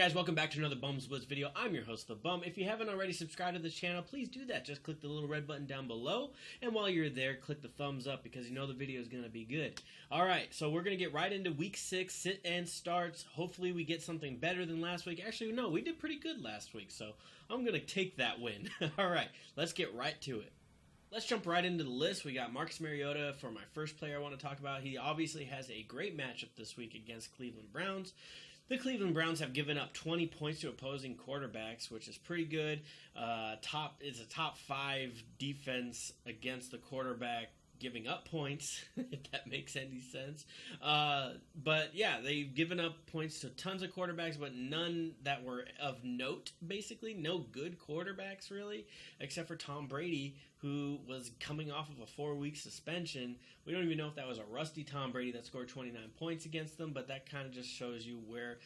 guys, welcome back to another Bums Blitz video. I'm your host, The Bum. If you haven't already subscribed to this channel, please do that. Just click the little red button down below, and while you're there, click the thumbs up because you know the video is going to be good. Alright, so we're going to get right into Week 6, sit and starts. Hopefully we get something better than last week. Actually, no, we did pretty good last week, so I'm going to take that win. Alright, let's get right to it. Let's jump right into the list. We got Marcus Mariota for my first player I want to talk about. He obviously has a great matchup this week against Cleveland Browns. The Cleveland Browns have given up 20 points to opposing quarterbacks, which is pretty good. It's a top 5 defense against the quarterback giving up points, if that makes any sense. But yeah, they've given up points to tons of quarterbacks, but none that were of note, basically. No good quarterbacks, really, except for Tom Brady, who was coming off of a 4-week suspension. We don't even know if that was a rusty Tom Brady that scored 29 points against them, but that kind of just shows you where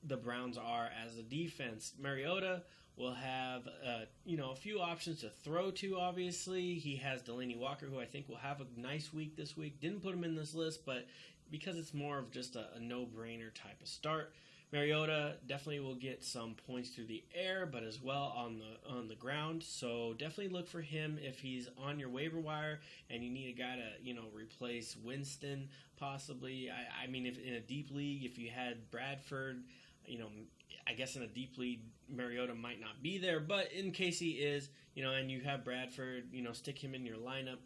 the Browns are as a defense. Mariota will have a few options to throw to, obviously. He has Delaney Walker, who I think will have a nice week this week. Didn't put him in this list, but because it's more of just a no-brainer type of start. Mariota definitely will get some points through the air, but as well on the ground. So definitely look for him if he's on your waiver wire and you need a guy to replace Winston possibly. I mean, if in a deep league, if you had Bradford, I guess in a deep league, Mariota might not be there, but in case he is, and you have Bradford, stick him in your lineup.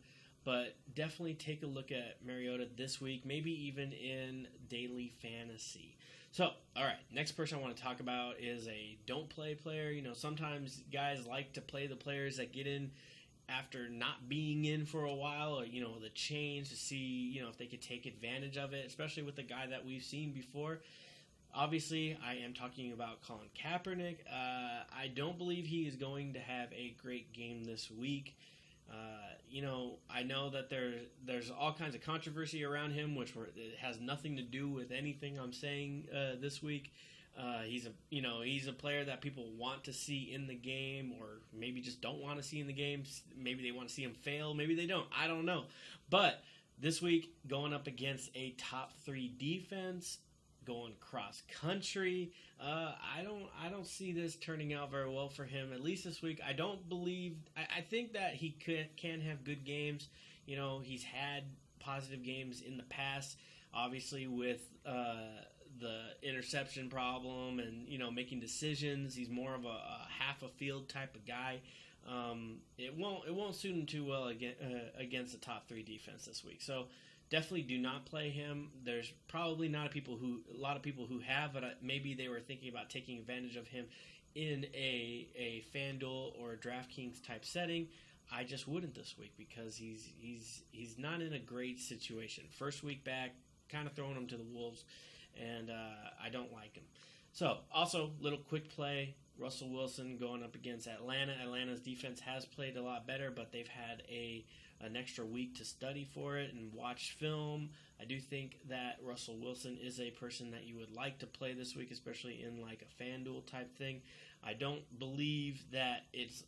But definitely take a look at Mariota this week, maybe even in daily fantasy. So, all right, next person I want to talk about is a don't play player. Sometimes guys like to play the players that get in after not being in for a while, or, the change to see, if they could take advantage of it, especially with the guy that we've seen before. Obviously, I am talking about Colin Kaepernick. I don't believe he is going to have a great game this week. I know that there's all kinds of controversy around him, it has nothing to do with anything I'm saying this week. He's a player that people want to see in the game, or maybe just don't want to see in the game. Maybe they want to see him fail. Maybe they don't. I don't know. But this week, going up against a top 3 defense, going cross country, I don't see this turning out very well for him, at least this week. I think that he can have good games. He's had positive games in the past, obviously with the interception problem and making decisions. He's more of a half a field type of guy. It won't suit him too well against a top 3 defense this week. So definitely do not play him. There's probably not a lot of people who have, but maybe they were thinking about taking advantage of him in a Fanduel or a DraftKings type setting. I just wouldn't this week because he's not in a great situation. First week back, kind of throwing him to the wolves, and I don't like him. So, also, little quick play, Russell Wilson going up against Atlanta. Atlanta's defense has played a lot better, but they've had an extra week to study for it and watch film. I do think that Russell Wilson is a person that you would like to play this week, especially in like a FanDuel type thing. I don't believe that it's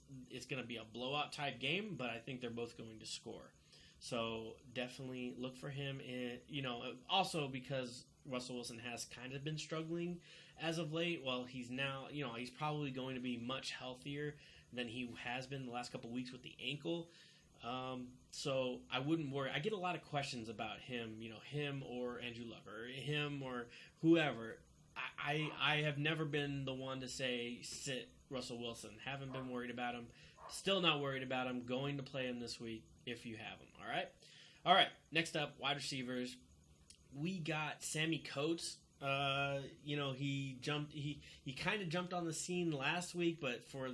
going to be a blowout type game, but I think they're both going to score. So definitely look for him. Also because Russell Wilson has kind of been struggling as of late. Well, he's now, he's probably going to be much healthier than he has been the last couple weeks with the ankle. So I wouldn't worry. I get a lot of questions about him, him or Andrew Luck, or him or whoever. I have never been the one to say sit Russell Wilson. Haven't been worried about him. Still not worried about him. Going to play him this week if you have him. All right. Next up, wide receivers. We got Sammy Coates. He kind of jumped on the scene last week, but for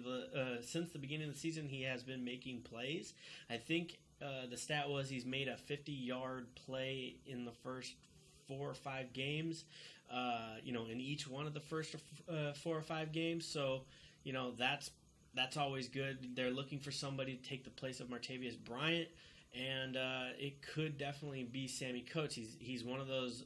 since the beginning of the season, he has been making plays. I think the stat was he's made a 50-yard play in the first 4 or 5 games. In each one of the first 4 or 5 games. So, that's always good. They're looking for somebody to take the place of Martavius Bryant. And it could definitely be Sammy Coates. He's one of those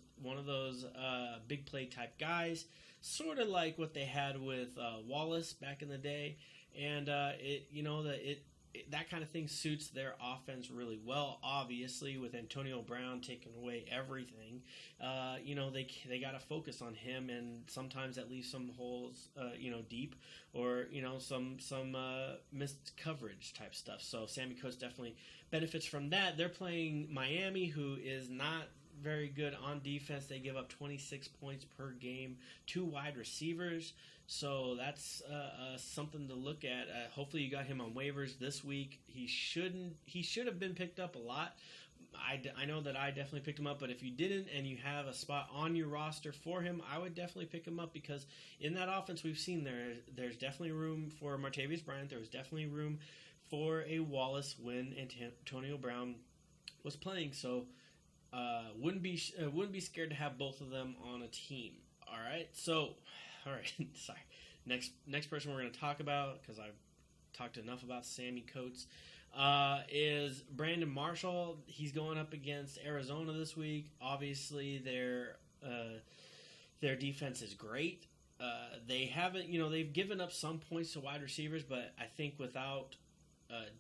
big play type guys, sort of like what they had with Wallace back in the day. And it that kind of thing suits their offense really well. Obviously, with Antonio Brown taking away everything, they got to focus on him, and sometimes that leaves some holes, deep, or some missed coverage type stuff. So Sammy Coates definitely benefits from that. They're playing Miami, who is not very good on defense. They give up 26 points per game to wide receivers. So that's something to look at. Hopefully you got him on waivers this week. He should have been picked up a lot. I know that I definitely picked him up, but if you didn't and you have a spot on your roster for him, I would definitely pick him up, because in that offense we've seen there's definitely room for Martavis Bryant. There was definitely room for a Wallace when Antonio Brown was playing. So wouldn't be scared to have both of them on a team. All right. Sorry. Next person we're going to talk about, because I've talked enough about Sammy Coates, is Brandon Marshall. He's going up against Arizona this week. Obviously, their defense is great. They haven't, they've given up some points to wide receivers, but I think without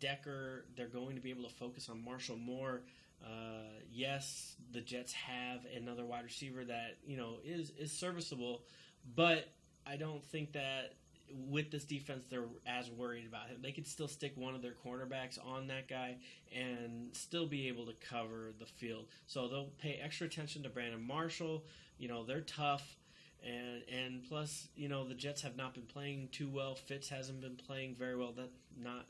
Decker, they're going to be able to focus on Marshall more. Yes, the Jets have another wide receiver that is serviceable, but I don't think that with this defense they're as worried about him. They could still stick one of their cornerbacks on that guy and still be able to cover the field. So they'll pay extra attention to Brandon Marshall. They're tough. And plus, the Jets have not been playing too well. Fitz hasn't been playing very well. That not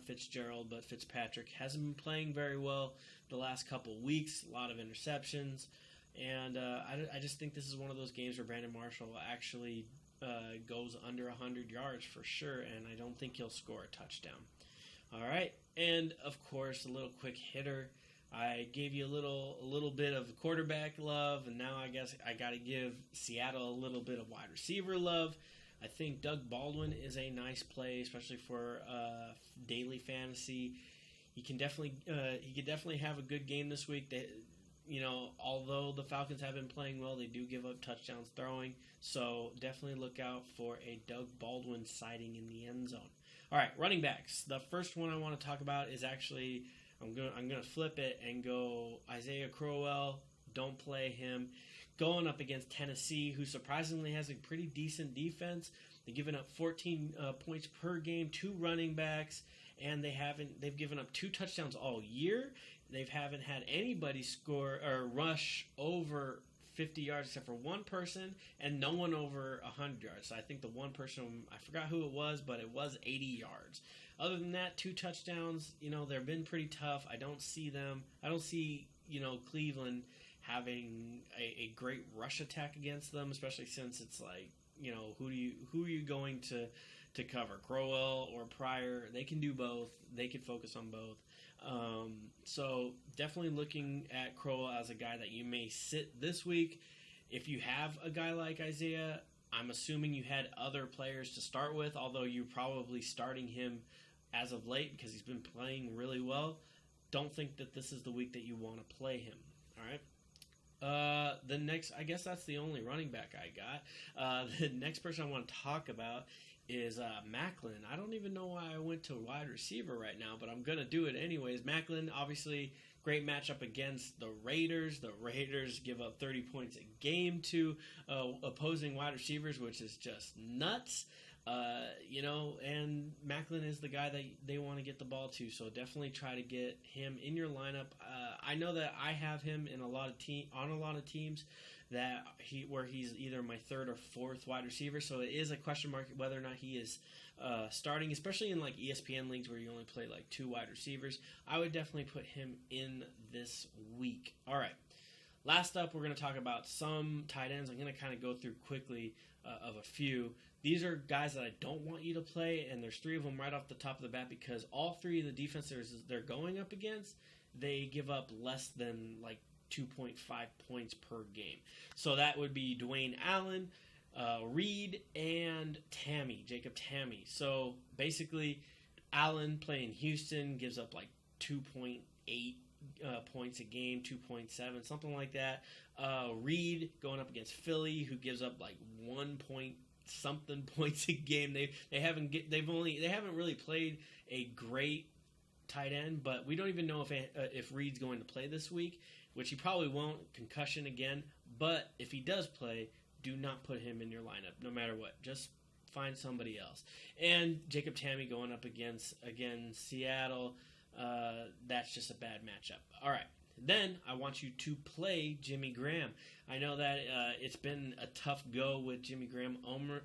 Fitzgerald, but Fitzpatrick hasn't been playing very well the last couple weeks. A lot of interceptions, and I just think this is one of those games where Brandon Marshall actually goes under 100 yards for sure, and I don't think he'll score a touchdown. All right, and of course, a little quick hitter. I gave you a little bit of quarterback love, and now I guess I got to give Seattle a little bit of wide receiver love. I think Doug Baldwin is a nice play, especially for daily fantasy. He could definitely have a good game this week. Although the Falcons have been playing well, they do give up touchdowns throwing. So definitely look out for a Doug Baldwin sighting in the end zone. All right, running backs. The first one I want to talk about is actually, I'm gonna flip it and go Isaiah Crowell. Don't play him. Going up against Tennessee, who surprisingly has a pretty decent defense. They've given up 14 points per game to running backs, and they've given up 2 touchdowns all year. They haven't had anybody score or rush over 50 yards except for one person, and no one over 100 yards. So I think the one person, I forgot who it was, but it was 80 yards. Other than that, 2 touchdowns. They've been pretty tough. I don't see Cleveland having a great rush attack against them, especially since it's like, who are you going to cover? Crowell or Pryor? They can do both. They can focus on both. So definitely looking at Crowell as a guy that you may sit this week. If you have a guy like Isaiah, I'm assuming you had other players to start with, although you're probably starting him as of late because he's been playing really well. Don't think that this is the week that you want to play him. All right. The next, I guess that's the only running back I got. The next person I want to talk about is Macklin. I don't even know why I went to wide receiver right now, but I'm going to do it anyways. Macklin, obviously, great matchup against the Raiders. The Raiders give up 30 points a game to opposing wide receivers, which is just nuts. And Macklin is the guy that they want to get the ball to, so definitely try to get him in your lineup. I know that I have him in on a lot of teams where he's either my 3rd or 4th wide receiver, so it is a question mark whether or not he is starting, especially in like ESPN leagues where you only play like 2 wide receivers. I would definitely put him in this week. All right. Last up, we're going to talk about some tight ends. I'm going to kind of go through quickly of a few. These are guys that I don't want you to play, and there's 3 of them right off the top of the bat because all 3 of the defenses they're going up against, they give up less than like 2.5 points per game. So that would be Dwayne Allen, Reed, and Jacob Tamme. So basically, Allen playing Houston gives up like 2.8 points a game, 2.7, something like that. Reed going up against Philly, who gives up like 1 point something points a game. They haven't really played a great tight end, but we don't even know if Reed's going to play this week, which he probably won't. Concussion again. But if he does play, do not put him in your lineup, no matter what. Just find somebody else. And Jacob Tamme going up against, again, Seattle. That's just a bad matchup. All right. Then I want you to play Jimmy Graham. I know that it's been a tough go with Jimmy Graham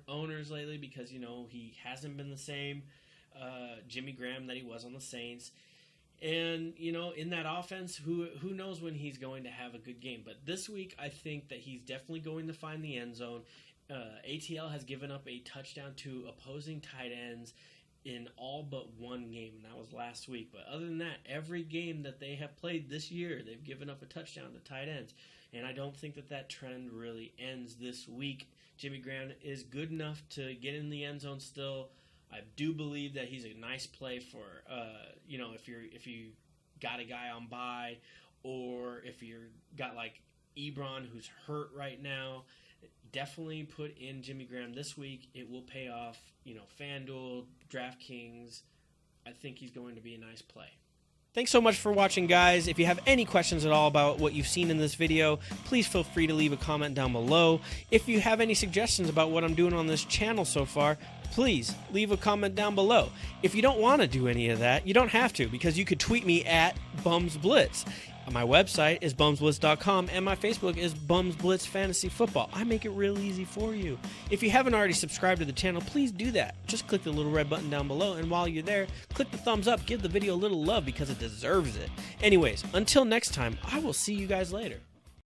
owners lately because, you know, he hasn't been the same Jimmy Graham that he was on the Saints. And, you know, in that offense, who knows when he's going to have a good game. But this week, I think that he's definitely going to find the end zone. ATL has given up a touchdown to opposing tight ends in all but one game, and that was last week. But other than that, every game that they have played this year, they've given up a touchdown to tight ends. And I don't think that trend really ends this week. Jimmy Graham is good enough to get in the end zone still. I do believe that he's a nice play for, you know, if you got a guy on bye, or if you got like Ebron who's hurt right now. Definitely put in Jimmy Graham this week. It will pay off. You know, Fanduel, DraftKings. I think he's going to be a nice play. Thanks so much for watching, guys. If you have any questions at all about what you've seen in this video, please feel free to leave a comment down below. If you have any suggestions about what I'm doing on this channel so far, please leave a comment down below. If you don't want to do any of that, you don't have to, because you could tweet me at BumsBlitz. My website is bumsblitz.com, and my Facebook is BumsBlitz Fantasy Football. I make it real easy for you. If you haven't already subscribed to the channel, please do that. Just click the little red button down below, and while you're there, click the thumbs up. Give the video a little love because it deserves it. Anyways, until next time, I will see you guys later.